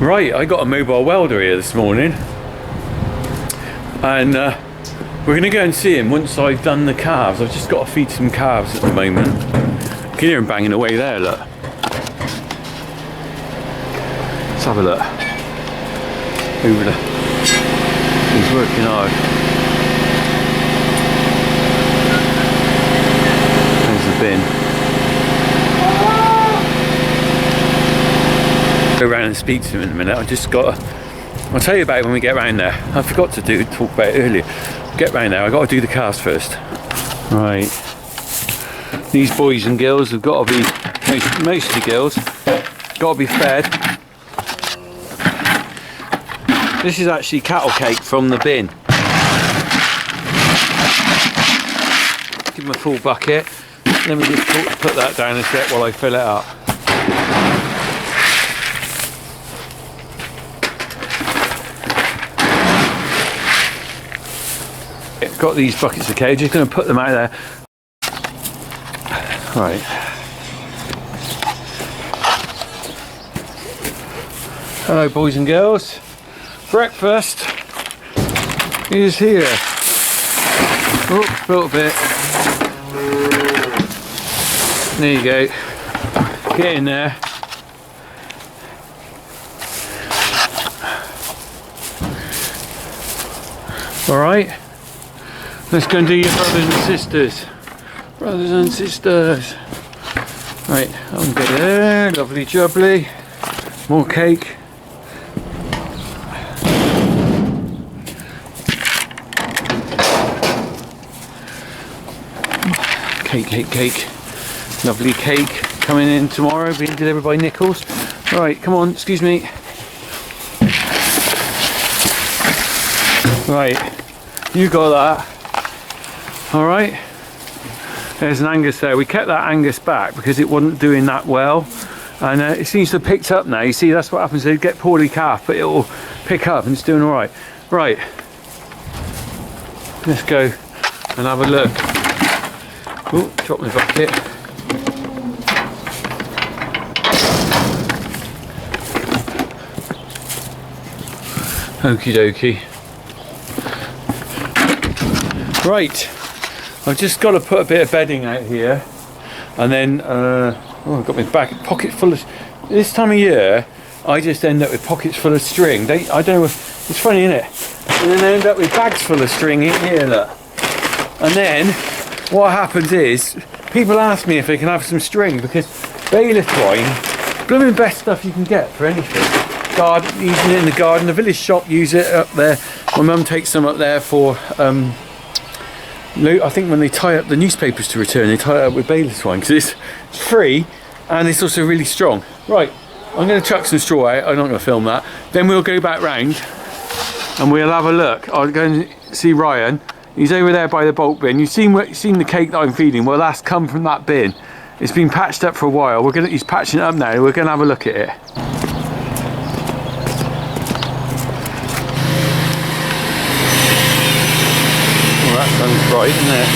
Right, I got a mobile welder here this morning, and we're going to go and see him once I've done the calves. I've just got to feed some calves at the moment. You can hear him banging away there, look. Let's have a look. Over there. He's working hard. There's the bin. Go around and speak to him in a minute. I'll tell you about it when we get round there. I forgot to talk about it earlier. Get round there, I've got to do the calves first. Right. These boys and girls have got to be, mostly girls, got to be fed. This is actually cattle cake from the bin. Give them a full bucket. Let me just put that down a sec while I fill it up. Got these buckets of cake, just going to put them out there. Right. Hello boys and girls. Breakfast is here. Oh, spilled a bit. There you go. Get in there. Alright. Let's go and do your brothers and sisters. Brothers and sisters. Right, I'm good there. Lovely jubbly. More cake. Cake. Lovely cake. Coming in tomorrow, being delivered by Nichols. Right, come on, excuse me. Right, you got that. Alright, there's an Angus there. We kept that Angus back because it wasn't doing that well, and it seems to have picked up now. You see, that's what happens. They get poorly calf, but it will pick up and it's doing alright. Right, let's go and have a look. Oh, drop my bucket. Okie dokie. Right. I've just got to put a bit of bedding out here, and then I've got my pocket full of. This time of year, I just end up with pockets full of string. I don't know. It's funny, isn't it? And then I end up with bags full of string in here, look. And then what happens is people ask me if they can have some string, because bailiff twine, blooming best stuff you can get for anything. Using it in the garden. The village shop use it up there. My mum takes some up there for. I think when they tie up the newspapers to return, they tie it up with bailiff twine because it's free and it's also really strong. Right, I'm going to chuck some straw out. I'm not going to film that. Then we'll go back round and we'll have a look. I'll go and see Ryan. He's over there by the bulk bin. You've seen the cake that I'm feeding. Well, that's come from that bin. It's been patched up for a while. He's patching it up now. We're going to have a look at it. That sounds bright, isn't it?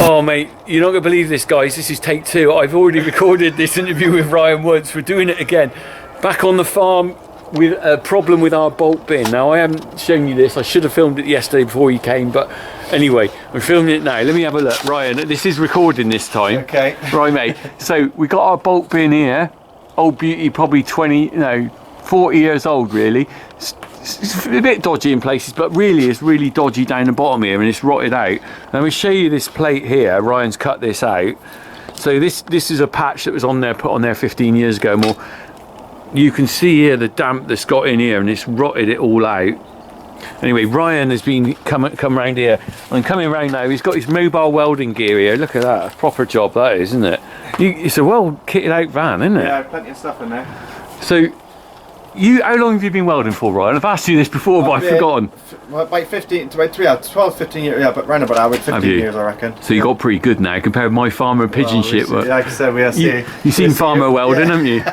Oh mate, you're not going to believe this guys, this is take two. I've already recorded this interview with Ryan once. We're doing it again. Back on the farm with a problem with our bulk bin. Now I haven't shown you this, I should have filmed it yesterday before you came, but anyway, we're filming it now. Let me have a look. Ryan, this is recording this time. Okay. Right mate, so we got our bulk bin here. Old beauty, probably 40 years old really. it's a bit dodgy in places, but really it's really dodgy down the bottom here, and it's rotted out. Let me show you this plate here. Ryan's cut this out. So this is a patch that was on there, put on there 15 years ago more. You can see here the damp that's got in here, and it's rotted it all out. Anyway, Ryan has been come around here. I'm coming around now. He's got his mobile welding gear here. Look at that, a proper job that is, isn't it? It's a well kitted out van, isn't it? Yeah, plenty of stuff in there. So, how long have you been welding for, Ryan? I've asked you this before, but I've forgotten. About 15 to about 12, 15 years, yeah, but round about that, 15 years, I reckon. So you got pretty good now compared with my farmer pigeon shit. Yeah, like I said, we are seeing. You've seen farmer welding, haven't you?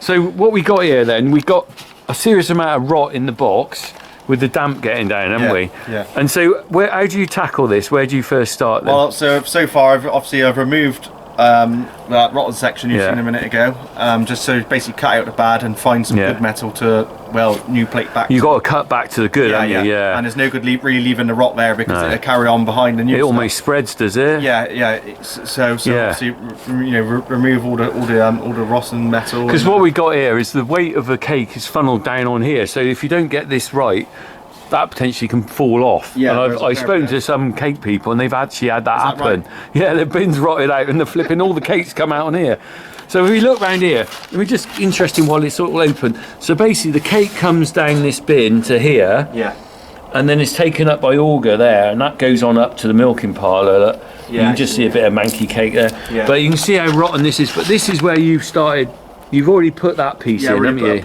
So what we got here then, we got a serious amount of rot in the box with the damp getting down, haven't we? Yeah. And so how do you tackle this? Where do you first start then? Well, so far, I've removed that rotten section you've seen a minute ago, just so basically cut out the bad and find some good metal to weld new plate back. You got to cut back to the good, haven't you? Yeah. And there's no good really leaving the rot there because it'll carry on behind the new. It almost spreads, does it? Yeah. So obviously, remove all the rotten metal. Because what we got here is the weight of the cake is funneled down on here. So if you don't get this right, that potentially can fall off. Yeah, and I've spoken to some cake people, and they've actually had that happen. Right? Yeah, the bin's rotted out, and the flipping all the cakes come out on here. So if we look round here, we're just interesting while it's all open. So basically, the cake comes down this bin to here. Yeah. And then it's taken up by auger there, and that goes on up to the milking parlour. You can just see a bit of manky cake there. Yeah. But you can see how rotten this is. But this is where you've started. You've already put that piece in, haven't you?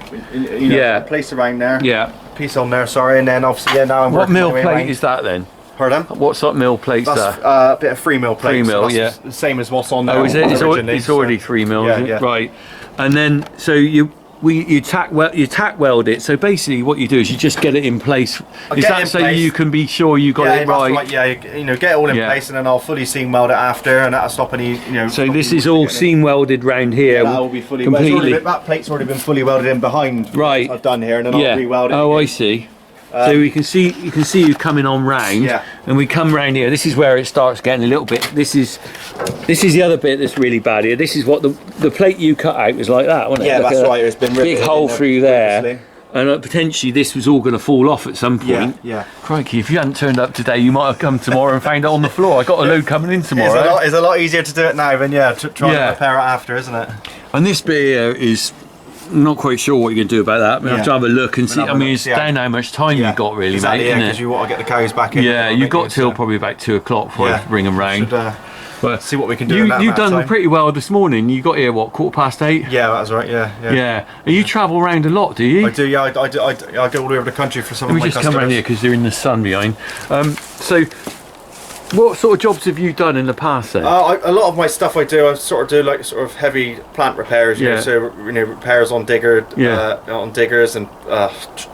Place around there. Yeah. Piece on there, sorry, and then obviously now I'm what working mill my way plate around. Is that then? Pardon? What sort of mill plate's that's, that? A bit of 3 mil plate. 3 mil, so that's the same as what's on there. Oh, is it? It's already 3 mil, isn't it? Right. And then so you tack weld it. So basically, what you do is you just get it in place. Is that so you can be sure you got it right? Yeah, get it all in place, and then I'll fully seam weld it after, and that'll stop any. So this is all seam welded round here. That will be fully completely. That plate's already been fully welded in behind. Right. I've done here, and then I'll re-weld it. Oh, I see. So you can see you coming on round, and we come round here. This is where it starts getting a little bit. This is the other bit that's really bad here. This is what the plate you cut out was like that, wasn't it? Yeah, that's right. It's been big hole through there, and potentially this was all going to fall off at some point. Yeah. Crikey! If you hadn't turned up today, you might have come tomorrow and found it on the floor. I got a load coming in tomorrow. It's a lot easier to do it now than trying to repair it after, isn't it? And this bit here is. I'm not quite sure what you're going to do about that. I have to have a look and see. I mean, it's down how much time you've got, really, mate. Yeah, because you want to get the cows back in. Yeah, you've got till probably about 2 o'clock before I bring them round. But see what we can do. You've done pretty well this morning. You got here what, 8:15? Yeah, that's right. Yeah. You travel around a lot, do you? I do. Yeah, I go all over the country for some of my customers. Let me just come around here because they're in the sun behind. So. What sort of jobs have you done in the past then? A lot of my stuff I do like heavy plant repairs, so repairs on diggers and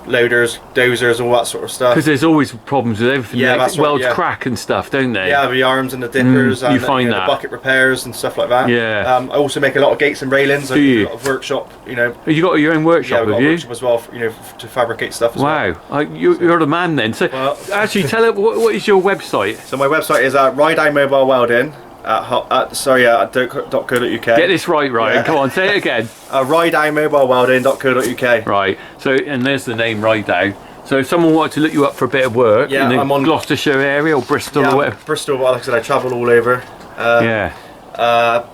loaders, dozers, all that sort of stuff. Because there's always problems with everything. Yeah, that's Welds crack and stuff, don't they? Yeah, the arms and the dippers and you find the bucket repairs and stuff like that. Yeah. I also make a lot of gates and railings. Do you? I've got a workshop, You got your own workshop, I've got have a you? workshop as well, to fabricate stuff as well. Wow, you're the man then. So actually, tell it what is your website? So my website is Ride Mobile Welding at .co.uk. Get this right, Ryan. Yeah. Come on, say it again. RideMobileWelding.co.uk. Right. So, and there's the name Ride. So if someone wanted to look you up for a bit of work in the I'm on Gloucestershire area or Bristol or whatever. Bristol, like I said, I travel all over. I'm on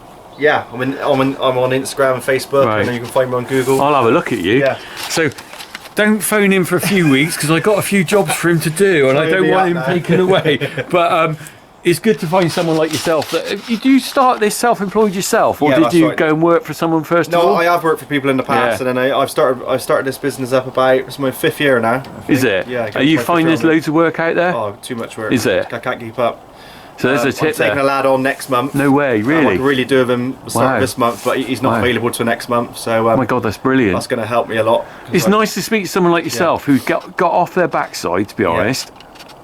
Instagram and Facebook, and then you can find me on Google. I'll have a look at you. Yeah. So don't phone him for a few weeks because I got a few jobs for him to do, and I don't want him taken away. But it's good to find someone like yourself. Did you start this self-employed yourself, or did you go and work for someone first of all? No, I have worked for people in the past, and then I started this business up it's my 5th year now. Is it? Yeah. Are you finding there's loads of work out there? Oh, too much work. Is it? I can't keep up. So there's a tip I'm taking a lad on next month. No way, really? I could really do with him start this month, but he's not available till next month. So oh my God, that's brilliant. That's going to help me a lot. It's nice to speak to someone like yourself who got off their backside, to be honest,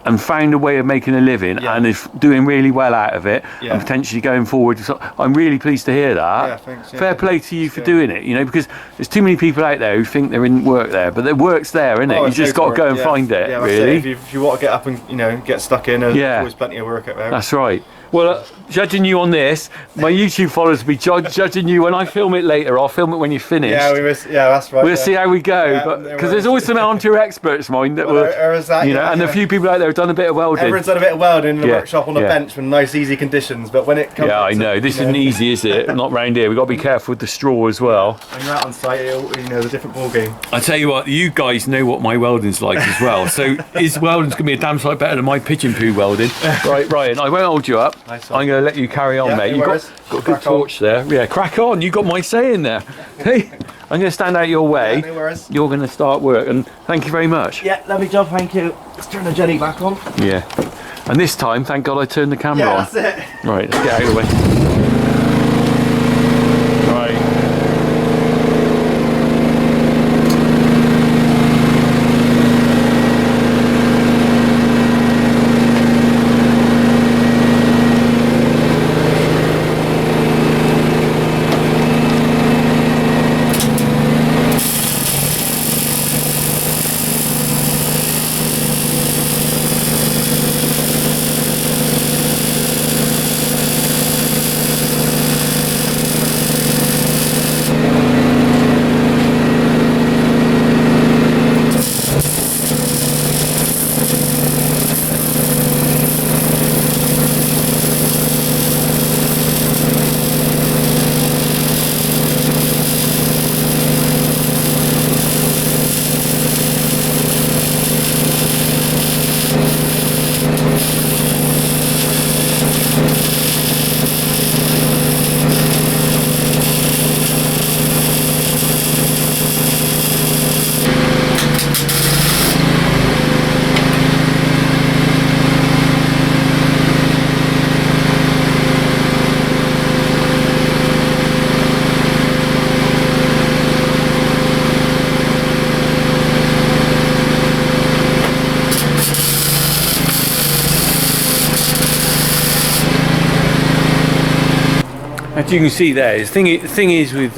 and found a way of making a living and is doing really well out of it and potentially going forward. So I'm really pleased to hear that. Yeah, thanks. Fair play to you for doing it, because there's too many people out there who think they're in work there, but the work's there, isn't it? You just got to go and find it, really. If you want to get up and get stuck in, there's always plenty of work out there. That's right. Well, judging you on this, my YouTube followers will be judging you when I film it later. I'll film it when you're finished. Yeah, that's right. We'll see how we go, Yeah, but because there's always some armchair experts, mind that and a few people out there have done a bit of welding. Everyone's done a bit of welding in the workshop on a bench with nice, easy conditions. But when it comes, I know this isn't easy, is it? Not round here. We've got to be careful with the straw as well. When you're out on site, there's a different ball game. I tell you what, you guys know what my welding's like as well. So his welding's gonna be a damn sight better than my pigeon poo welding. Right, Ryan, I won't hold you up. Nice I'm gonna let you carry on, mate. You've got a good torch there. Yeah, crack on. You got my say in there. Hey, I'm going to stand out your way. No worries. You're going to start work, and thank you very much. Yeah, lovely job, thank you. Let's turn the jelly back on. Yeah, and this time, thank God I turned the camera on. That's it. Right, let's get out of the way. As you can see there, the thing is with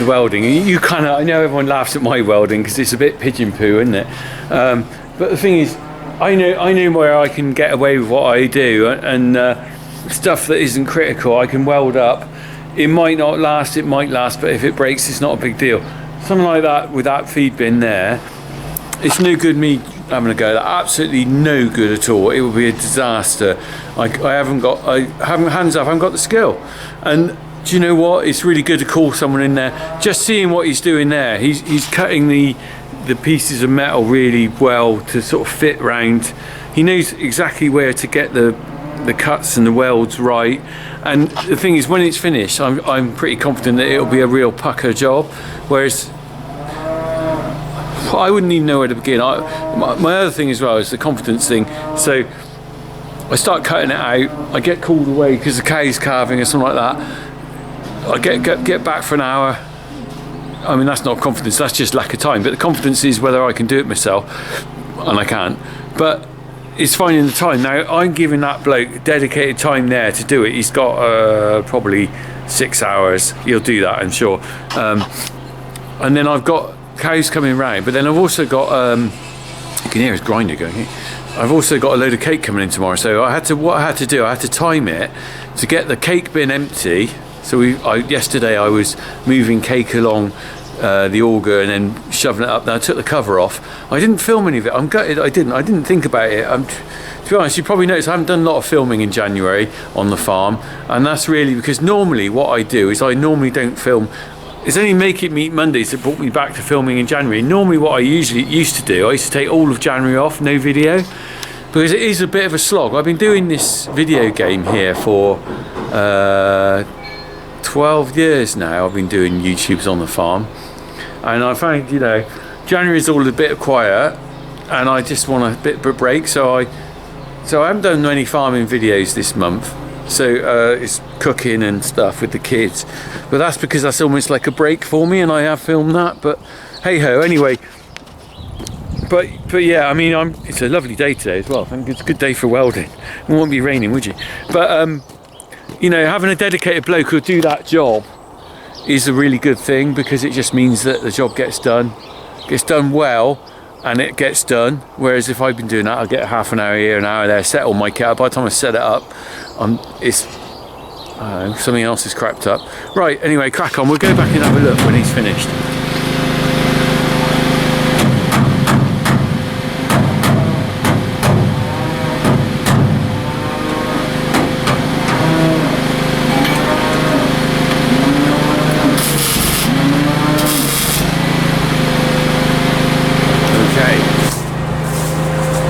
welding, you kind of, I know everyone laughs at my welding because it's a bit pigeon poo, isn't it? But the thing is, I know where I can get away with what I do, and stuff that isn't critical, I can weld up. It might not last, it might last, but if it breaks, it's not a big deal. Something like that with that feed bin there, it's no good me having a go. Absolutely no good at all. It would be a disaster. I haven't got the skill. And do you know what? It's really good to call someone in there. Just seeing what he's doing there. He's cutting the pieces of metal really well to sort of fit round. He knows exactly where to get the cuts and the welds right. And the thing is, when it's finished, I'm pretty confident that it'll be a real pucker job. Whereas I wouldn't even know where to begin. My other thing as well is the confidence thing. So I start cutting it out. I get called away because the cow's calving or something like that. I get back for an hour. I mean, that's not confidence. That's just lack of time. But the confidence is whether I can do it myself, and I can't. But it's finding the time. Now I'm giving that bloke dedicated time there to do it. He's got probably 6 hours. He'll do that, I'm sure. And then I've got cows coming round, but then I've also got you can hear his grinder going. I've also got a load of cake coming in tomorrow, so what I had to time it to get the cake bin empty. So yesterday I was moving cake along the auger and then shoving it up. Then I took the cover off. I didn't film any of it. I'm gutted I didn't think about it. To be honest, you probably noticed I haven't done a lot of filming in January on the farm, and that's really because normally what I do is I normally don't film. It's only Make It Meet Mondays that brought me back to filming in January. Normally what I usually used to do, I used to take all of January off, no video, because it is a bit of a slog. I've been doing this video game here for 12 years now. I've been doing YouTubes on the farm, and I find, January is all a bit quiet, and I just want a bit of a break, so I haven't done any farming videos this month. So it's cooking and stuff with the kids, but that's because that's almost like a break for me, and I have filmed that. But hey ho, anyway. But yeah, I mean, it's a lovely day today as well. I think it's a good day for welding. It won't be raining, would you? But having a dedicated bloke who'll do that job is a really good thing, because it just means that the job gets done well, and it gets done. Whereas if I've been doing that, I'll get half an hour here, an hour there, set all my kit up. By the time I set it up, it's something else is crapped up. Right, anyway, crack on. We'll go back and have a look when he's finished.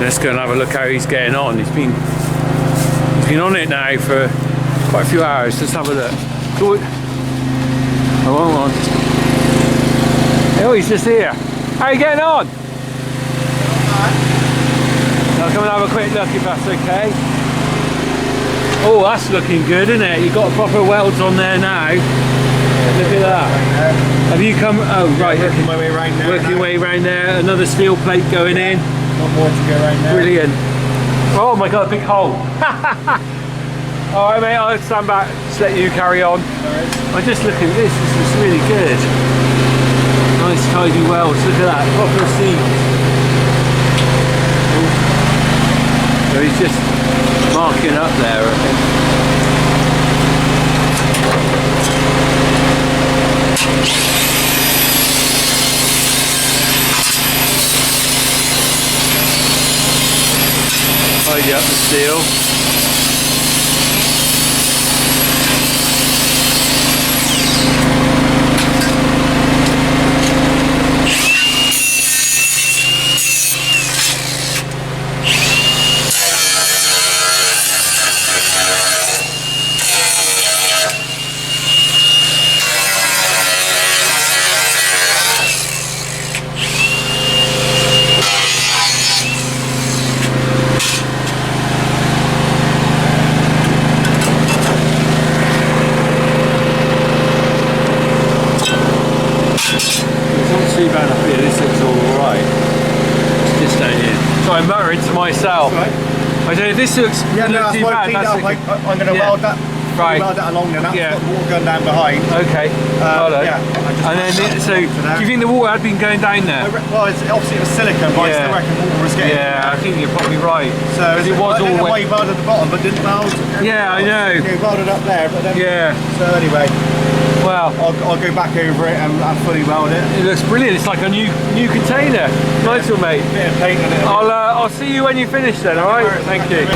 Let's go and have a look how he's getting on. He's been on it now for quite a few hours. Let's have a look. Good. Oh, hold on. Oh, he's just here. How are you getting on? I'll come and have a quick look if that's okay. Oh, that's looking good, isn't it? You've got proper welds on there now. Look at that. Have you come? Oh, right. Working my way around there. Working way around there. Another steel plate going in. One more to go around there. Brilliant. Oh my god, big hole. Alright mate, I'll stand back, just let you carry on. I'm just looking at this, this is really good. Nice tidy welds, look at that, proper seams. So he's just marking up there, I think. Tidy up the steel. I'm muttering to myself. Right. I don't know, this looks too bad. I'm going to weld that. Right. Weld that along then. That's got the water going down behind. Okay. And then, so do you think the water had been going down there? Well, obviously it was silicone, but I still reckon water was getting. Yeah, I think you're probably right. So it was all wet. Why you welded the bottom, but didn't weld. Yeah, I know. You welded up there, but then. Yeah. So anyway. Well, I'll go back over it and fully weld it. It looks brilliant. It's like a new container. Nice one, mate. Bit of paint on it. I'll see you when you finish then. All right. Thank you.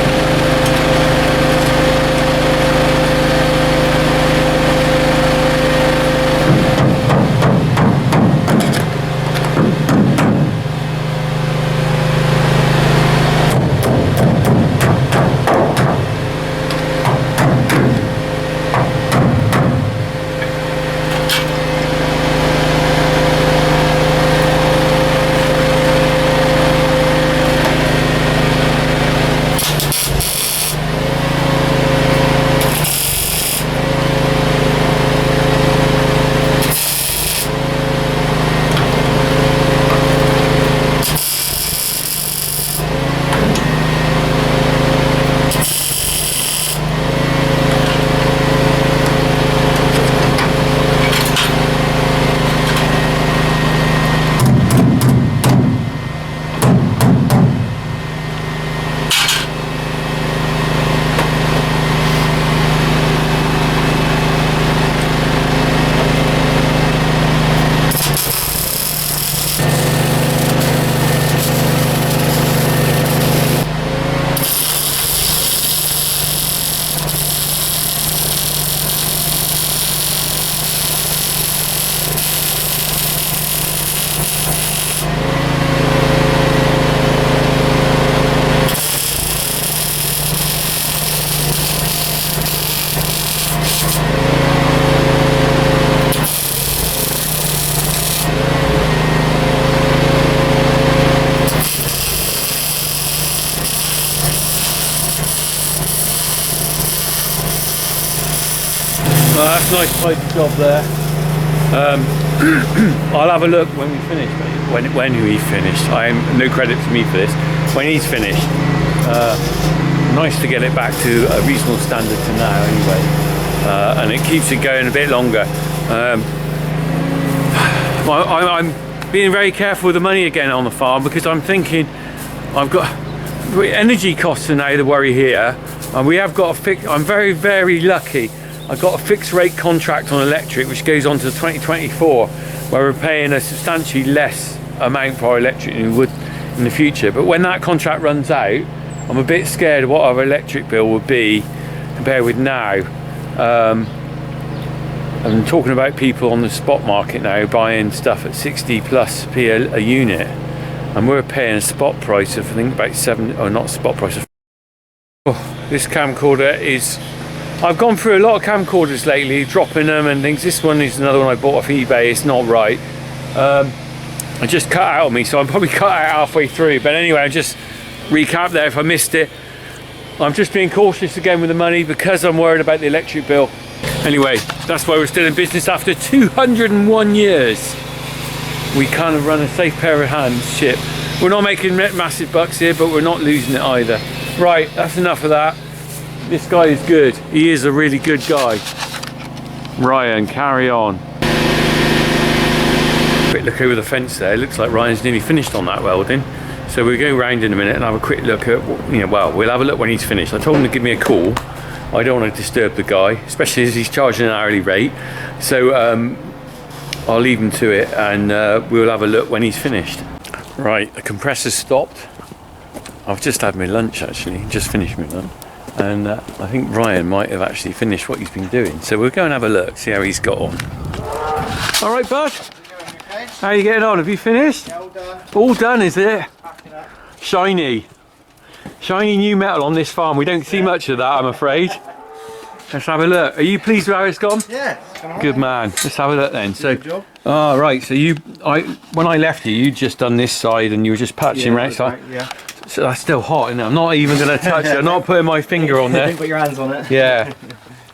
Well, that's a nice tidy job there. I'll have a look when we finish. When we finished, no credit to me for this. When he's finished, nice to get it back to a reasonable standard to now, anyway, and it keeps it going a bit longer. I'm being very careful with the money again on the farm, because I'm thinking I've got energy costs are now the worry here, and we have got a fix. I'm very, very lucky. I've got a fixed rate contract on electric which goes on to 2024, where we're paying a substantially less amount for our electric than we would in the future. But when that contract runs out, I'm a bit scared of what our electric bill would be compared with now. I'm talking about people on the spot market now buying stuff at 60+ a unit, and we're paying a spot price of, I think, about not spot price of. Oh, this camcorder is, I've gone through a lot of camcorders lately, dropping them and things. This one is another one I bought off eBay. It's not right. I just cut out on me, so I'm probably cut out halfway through. But anyway, I'll just recap there if I missed it. I'm just being cautious again with the money because I'm worried about the electric bill. Anyway, that's why we're still in business after 201 years. We kind of run a safe pair of hands ship. We're not making massive bucks here, but we're not losing it either. Right, that's enough of that. This guy is good. He is a really good guy. Ryan, carry on. Quick look over the fence there. It looks like Ryan's nearly finished on that welding. So we'll go round in a minute and have a quick look at, well, we'll have a look when he's finished. I told him to give me a call. I don't want to disturb the guy, especially as he's charging an hourly rate. So I'll leave him to it, and we'll have a look when he's finished. Right, the compressor's stopped. I've just had my lunch actually, just finished my lunch. And I think Ryan might have actually finished what he's been doing. So we'll go and have a look, see how he's got on. All right, bud. How are you getting on? Have you finished? Yeah, all done. All done, is it? Shiny. Shiny new metal on this farm. We don't see much of that, I'm afraid. Let's have a look. Are you pleased with how it's gone? Yeah, it's gone. Good man. Let's have a look then. So, good job. Oh, right. So when I left you, you'd just done this side and you were just patching right side. Right, yeah. So that's still hot, isn't it? I'm not even going to touch it. I'm not putting my finger on there. Don't put your hands on it. Yeah.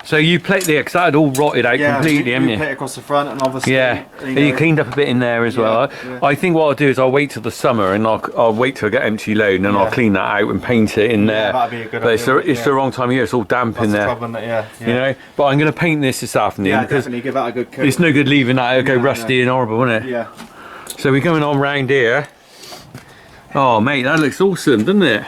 So you played there, because that had all rotted out completely, haven't you? Plate across the front, and obviously. Yeah. You cleaned up a bit in there as well. I think what I'll do is I'll wait till the summer, and I'll wait till I get empty load, and then I'll clean that out and paint it in there. That'd be a good idea. But it's the wrong time of year. It's all damp in there. That's the problem, You know. But I'm going to paint this afternoon. Yeah, because definitely give that a good coat. it's no good leaving that. It'll go rusty and horrible, won't it? Yeah. So we're going on round here. Oh, mate, that looks awesome, doesn't it?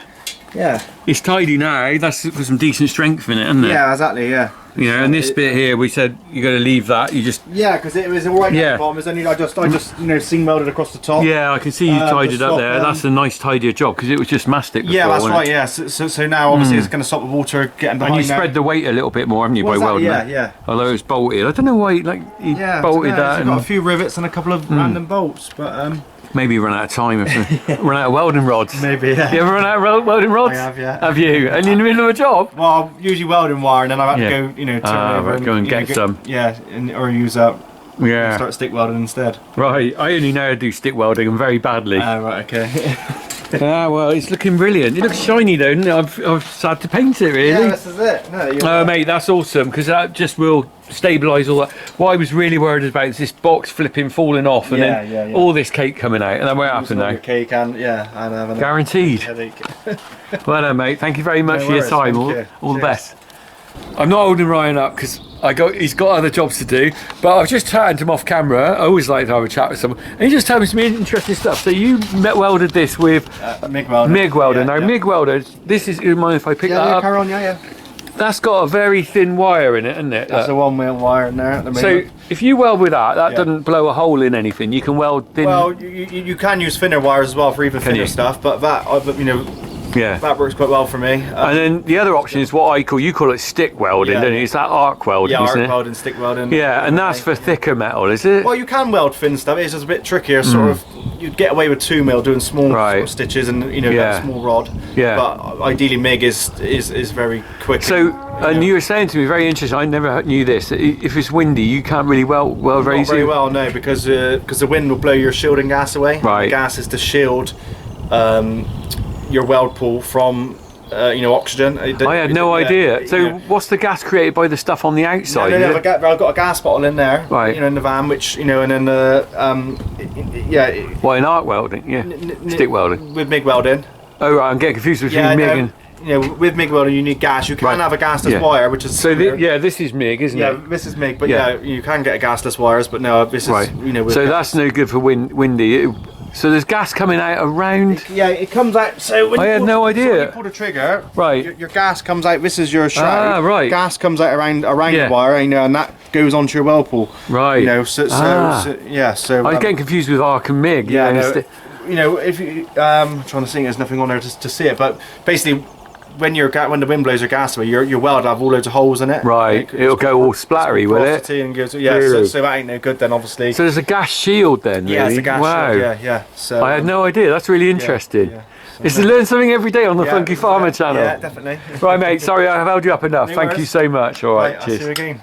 Yeah. It's tidy now. That's got some decent strength in it, isn't it? Yeah, exactly. Yeah. You know, and this bit here, we said you're going to leave that. You just. Yeah, because it was alright at the bottom. It was only I just seam welded across the top. Yeah, I can see you tidied up there. That's a nice tidier job because it was just mastic before, yeah, that's wasn't right. it? Yeah. So now obviously it's going to stop the water getting behind. And you spread the weight a little bit more, haven't you, by welding? Yeah, it? yeah. Although it's bolted, I don't know why you bolted that. It's got a few rivets and a couple of random bolts, but maybe you run out of time or something. Run out of welding rods. Maybe. Yeah. You ever run out of welding rods? I have, yeah. Have you? And you're in the middle of a job? Well, I'm usually welding wire, and then I've had to go, turn over go and get some. Yeah, or use up. Yeah. Start stick welding instead. Right. I only know how to do stick welding, and very badly. Right. Okay. Ah, well, it's looking brilliant. It looks shiny though, doesn't it? I've had to paint it really. Yeah, this is it. No, mate, that's awesome because that just will stabilise all that. What I was really worried about is this box flipping, falling off, and then all this cake coming out, and that won't happen now. Cake and and guaranteed. Well done, mate. Thank you very much for your time. All the best. I'm not holding Ryan up because he's got other jobs to do, but I've just turned him off camera. I always like to have a chat with someone, and he just told me some interesting stuff. So you welded this with MIG welder. MIG welder. Now MIG welder. This is. You mind if I pick that up? Carry on, yeah. That's got a very thin wire in it, isn't it? That's a 1 mil wire in there. So if you weld with that doesn't blow a hole in anything. You can weld thin. Well, you can use thinner wires as well for even thinner stuff, but that that works quite well for me. And then the other option is what you call it stick welding, don't you? It's that arc welding, yeah, isn't arc it? welding, stick welding. Yeah, and that's for thicker metal, is it? Well, you can weld thin stuff. It's just a bit trickier. Sort of, you'd get away with 2 mil doing small sort of stitches and that small rod. Yeah. But ideally, MIG is very quick. So, and you were saying to me, very interesting. I never knew this. If it's windy, you can't really weld very easily. Not very well, no, because the wind will blow your shielding gas away. Right. The gas is to shield your weld pool from oxygen. I had no idea. So what's the gas created by the stuff on the outside? No, I've got a gas bottle in there, right? In the van, which and then Well, in arc welding, stick welding with MIG welding. Oh right, I'm getting confused between MIG and. you know, with MIG welding you need gas. You can have a gasless wire, which is so. This is MIG, isn't it? Yeah, this is MIG, but yeah, you can get a gasless wires, but no, this is you know. So that's no good for windy. So there's gas coming out around. It comes out. So when I had no idea. So when you pull the trigger, right? Your gas comes out. This is your shroud. Ah, right. Gas comes out around the wire, you know, and that goes onto your weld pool. Right. You know, so yeah. So I was getting confused with arc and MIG. Yeah. You know, if you I'm trying to think, there's nothing on there to see it, but basically. When the wind blows your gas away, your weld will have all loads of holes in it. Right, it'll go all splattery, will it? And goes, yeah, really? so that ain't no good then, obviously. So there's a gas shield then, really? Yeah, it's a gas shield, yeah. So, I had no idea, that's really interesting. So it's to learn something every day on the Funky Farmer channel. Yeah, definitely. Right, mate, sorry I've held you up enough. Thank you so much. All right, cheers. I'll see you again.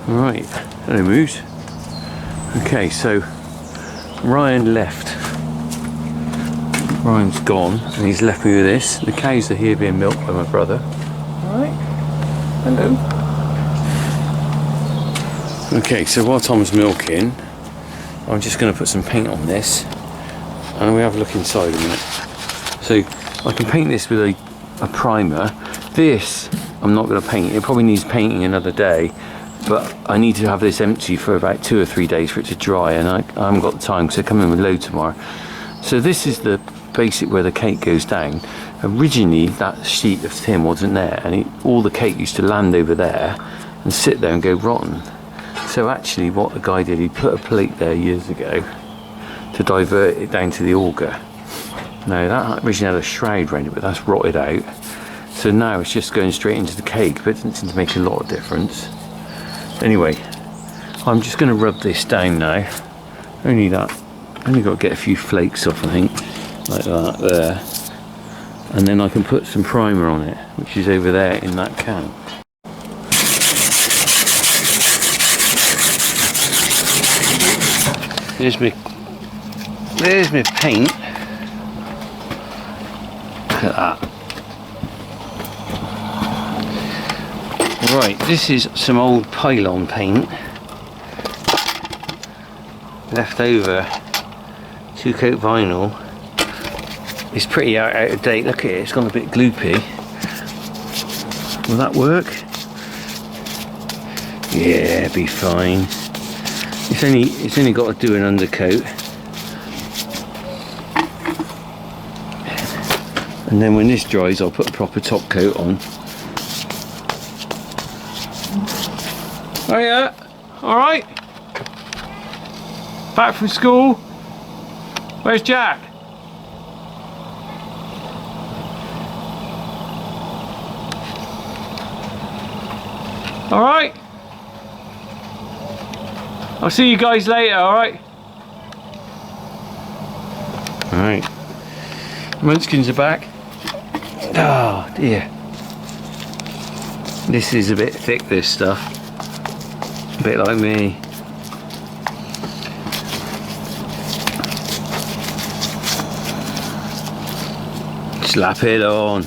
Right, hello Moose. Okay, so Ryan left. Ryan's gone and he's left me with this. The cows are here being milked by my brother. Alright, hello. Okay, so while Tom's milking, I'm just going to put some paint on this and we have a look inside a minute. So I can paint this with a primer. This I'm not going to paint. It probably needs painting another day, but I need to have this empty for about 2 or 3 days for it to dry, and I haven't got the time because I come in with load tomorrow. So this is the basic where the cake goes down. Originally that sheet of tin wasn't there, and all the cake used to land over there and sit there and go rotten. So actually what the guy did, he put a plate there years ago to divert it down to the auger. Now that originally had a shroud around it, but that's rotted out. So now it's just going straight into the cake, but it doesn't seem to make a lot of difference. Anyway, I'm just going to rub this down now. Only got to get a few flakes off, I think. Like that there, and then I can put some primer on it, which is over there in that can. There's my paint. Look at that. Right, this is some old pylon paint left over 2-coat vinyl. It's pretty out of date. Look at it, it's gone a bit gloopy. Will that work? Yeah, be fine. It's only got to do an undercoat. And then when this dries, I'll put a proper top coat on. Oh yeah, alright. Back from school. Where's Jack? Alright. I'll see you guys later, alright? Alright. Munchkins are back. Oh dear. This is a bit thick, this stuff. A bit like me. Slap it on.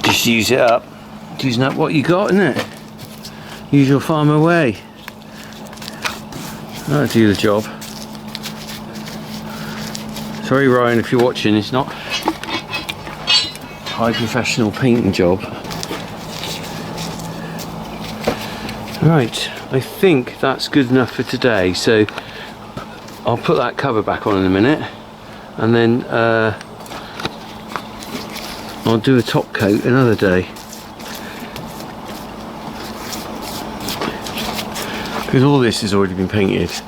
Just use it up. Using up what you got, isn't it? Use your farmer way. That'll do the job. Sorry Ryan if you're watching, it's not high professional painting job. Right, I think that's good enough for today, so I'll put that cover back on in a minute, and then I'll do a top coat another day. Because all this has already been painted, so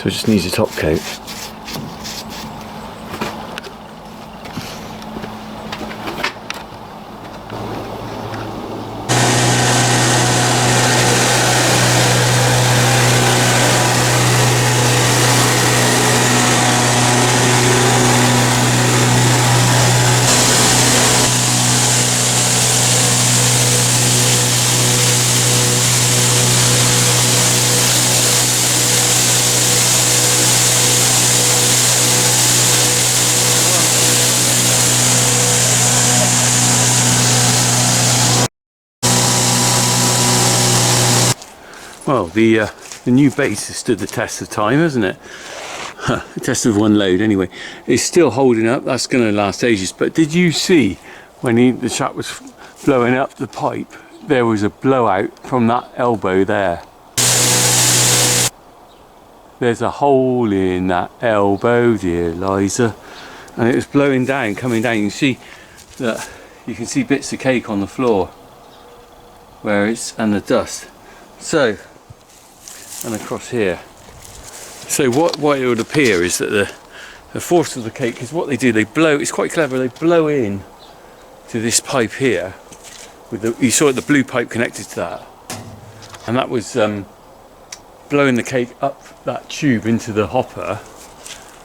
it just needs a top coat. Well, the new base has stood the test of time, hasn't it? Tested with one load anyway. It's still holding up. That's going to last ages. But did you see when the chap was blowing up the pipe, there was a blowout from that elbow there. There's a hole in that elbow, dear Liza, and it was blowing down, coming down. You can see that, you can see bits of cake on the floor where it's, and the dust. So, and across here. So what it would appear is that the force of the cake, because what they do, they blow, it's quite clever, they blow in to this pipe here, with the, you saw the blue pipe connected to that, and that was blowing the cake up that tube into the hopper,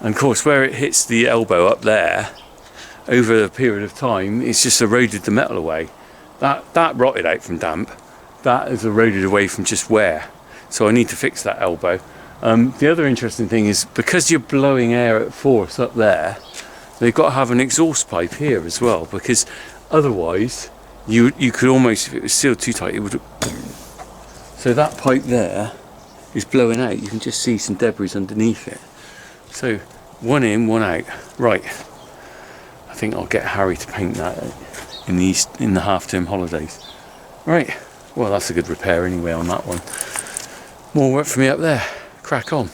and of course where it hits the elbow up there, over a period of time, it's just eroded the metal away. That rotted out from damp, that is eroded away from just wear, so I need to fix that elbow. The other interesting thing is, because you're blowing air at force up there, they've got to have an exhaust pipe here as well, because otherwise you could almost, if it was sealed too tight, it would. So that pipe there is blowing out. You can just see some debris underneath it. So one in, one out. Right. I think I'll get Harry to paint that in the half-term holidays. Right. Well, that's a good repair anyway on that one. More work for me up there. Crack on.